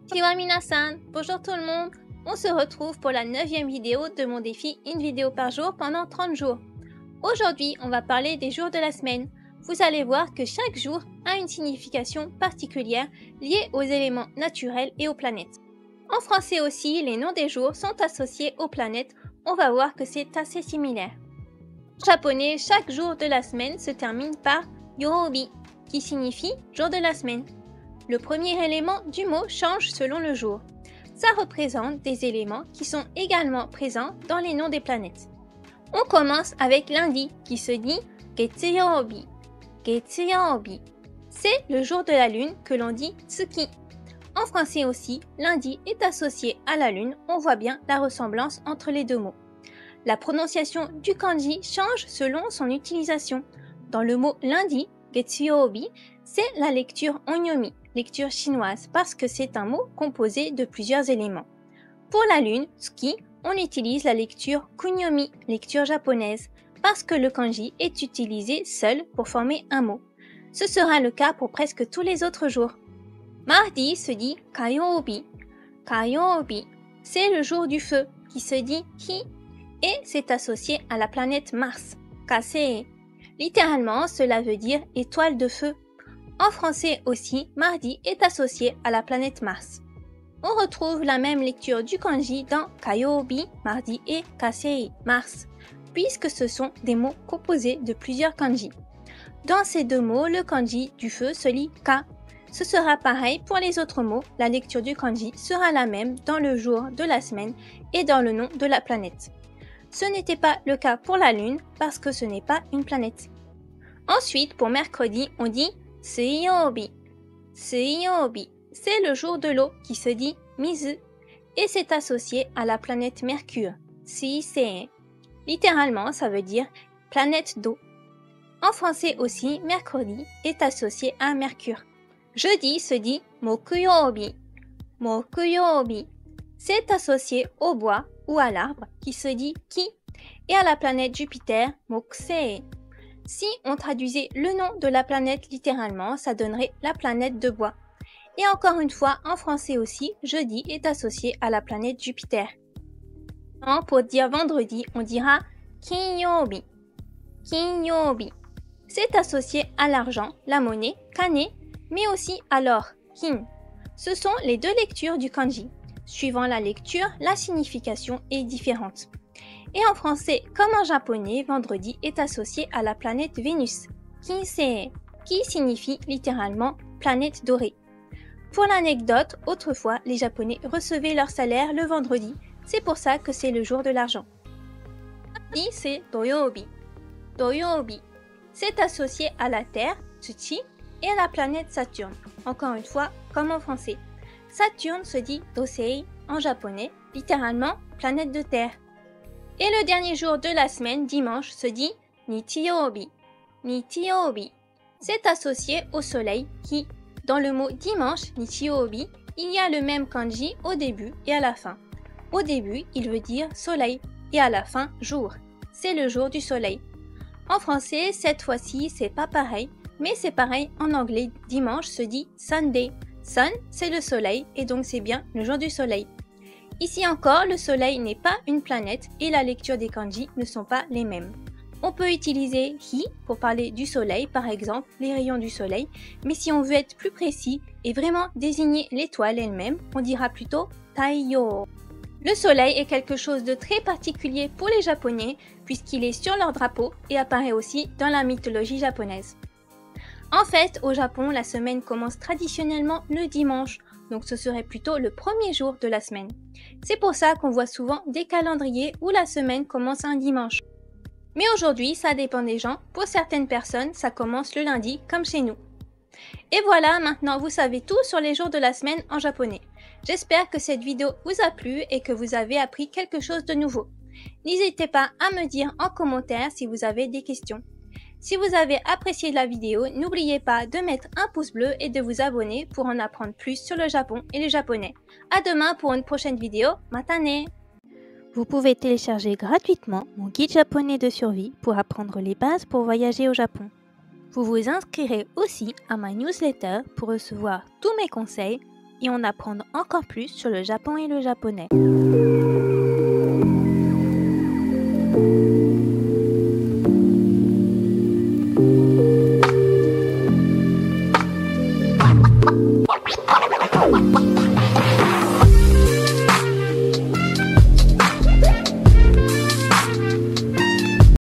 Konnichiwa minasan, bonjour tout le monde. On se retrouve pour la 9e vidéo de mon défi une vidéo par jour pendant 30 jours. Aujourd'hui, on va parler des jours de la semaine. Vous allez voir que chaque jour a une signification particulière liée aux éléments naturels et aux planètes. En français aussi, les noms des jours sont associés aux planètes. On va voir que c'est assez similaire. En japonais, chaque jour de la semaine se termine par Yobi, qui signifie jour de la semaine. Le premier élément du mot change selon le jour. Ça représente des éléments qui sont également présents dans les noms des planètes. On commence avec lundi qui se dit Getsuyobi. Getsuyobi. C'est le jour de la lune que l'on dit Tsuki. En français aussi, lundi est associé à la lune. On voit bien la ressemblance entre les deux mots. La prononciation du kanji change selon son utilisation. Dans le mot lundi, Getsuyobi, c'est la lecture onyomi, lecture chinoise, parce que c'est un mot composé de plusieurs éléments. Pour la lune, tsuki, on utilise la lecture kunyomi, lecture japonaise, parce que le kanji est utilisé seul pour former un mot. Ce sera le cas pour presque tous les autres jours. Mardi se dit kayobi. Kayobi, c'est le jour du feu, qui se dit ki, et c'est associé à la planète Mars, Kasei. Littéralement, cela veut dire étoile de feu. En français aussi, mardi est associé à la planète Mars. On retrouve la même lecture du kanji dans kayobi, mardi, et kasei, Mars, puisque ce sont des mots composés de plusieurs kanji. Dans ces deux mots, le kanji du feu se lit ka. Ce sera pareil pour les autres mots, la lecture du kanji sera la même dans le jour de la semaine et dans le nom de la planète. Ce n'était pas le cas pour la lune parce que ce n'est pas une planète. Ensuite, pour mercredi, on dit Suiyobi. Suiyobi, c'est le jour de l'eau qui se dit Mizu et c'est associé à la planète Mercure, Suisei. Littéralement, ça veut dire planète d'eau. En français aussi, mercredi est associé à Mercure. Jeudi se dit Mokuyobi. Mokuyobi, c'est associé au bois ou à l'arbre qui se dit Ki et à la planète Jupiter, Mokusei. Si on traduisait le nom de la planète littéralement, ça donnerait la planète de bois. Et encore une fois, en français aussi, jeudi est associé à la planète Jupiter. Pour dire vendredi, on dira Kinyobi. Kinyobi, c'est associé à l'argent, la monnaie, kane, mais aussi à l'or, kin. Ce sont les deux lectures du kanji. Suivant la lecture, la signification est différente. Et en français comme en japonais, vendredi est associé à la planète Vénus, Kinsei, qui signifie littéralement planète dorée. Pour l'anecdote, autrefois, les Japonais recevaient leur salaire le vendredi. C'est pour ça que c'est le jour de l'argent. Mardi, c'est Doyobi. Doyobi, c'est associé à la Terre, Tsuchi, et à la planète Saturne. Encore une fois, comme en français. Saturne se dit Dosei en japonais, littéralement planète de terre. Et le dernier jour de la semaine, dimanche, se dit Nichiyobi. Nichiyobi, c'est associé au soleil qui, dans le mot dimanche, Nichiyobi, il y a le même kanji au début et à la fin. Au début, il veut dire soleil et à la fin, jour. C'est le jour du soleil. En français, cette fois-ci, c'est pas pareil, mais c'est pareil en anglais. Dimanche se dit Sunday. Sun, c'est le soleil et donc c'est bien le jour du soleil. Ici encore, le soleil n'est pas une planète et la lecture des kanji ne sont pas les mêmes. On peut utiliser hi pour parler du soleil, par exemple les rayons du soleil, mais si on veut être plus précis et vraiment désigner l'étoile elle-même, on dira plutôt taiyo. Le soleil est quelque chose de très particulier pour les Japonais puisqu'il est sur leur drapeau et apparaît aussi dans la mythologie japonaise. En fait, au Japon, la semaine commence traditionnellement le dimanche, donc ce serait plutôt le premier jour de la semaine. C'est pour ça qu'on voit souvent des calendriers où la semaine commence un dimanche. Mais aujourd'hui, ça dépend des gens. Pour certaines personnes, ça commence le lundi, comme chez nous. Et voilà, maintenant vous savez tout sur les jours de la semaine en japonais. J'espère que cette vidéo vous a plu et que vous avez appris quelque chose de nouveau. N'hésitez pas à me dire en commentaire si vous avez des questions. Si vous avez apprécié la vidéo, n'oubliez pas de mettre un pouce bleu et de vous abonner pour en apprendre plus sur le Japon et le japonais. À demain pour une prochaine vidéo. Matane! Vous pouvez télécharger gratuitement mon guide japonais de survie pour apprendre les bases pour voyager au Japon. Vous vous inscrirez aussi à ma newsletter pour recevoir tous mes conseils et en apprendre encore plus sur le Japon et le japonais.